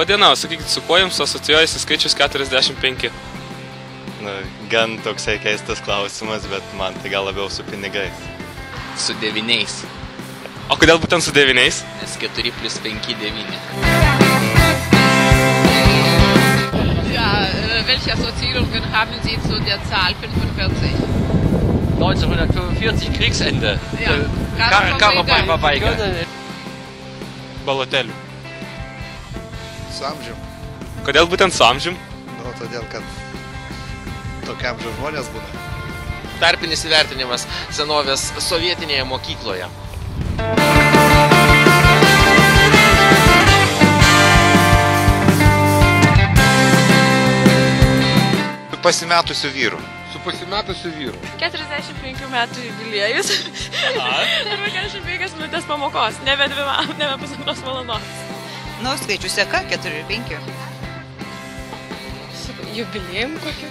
Labadiena, sakykit, su kuo jums asocijuojasi skaičius 45? Gan toksai keistas klausimas, bet man tai gal labiau su pinigais. Su 9. O kodėl būtent su 9? Nes 4 plus 5 – 9. Ja, welche Assoziierungen haben Sie zu der Zahl 45? 1945 Kriegsende. Ja, Karo pabaiga. Balotelių. Su amžium. Kodėl būtent su amžium? Todėl, kad tokia amžiaus žmonės būna. Tarpinis įvertinimas senovės sovietinėje mokykloje. Pasimetusių vyrų. Su pasimetusiu vyru. 45 metų jubiliejus. Arba 45 minutės pamokos, nebe 1,5 valandos. Nu, skaičius seka 4-5. Su jubiliejum kokiu?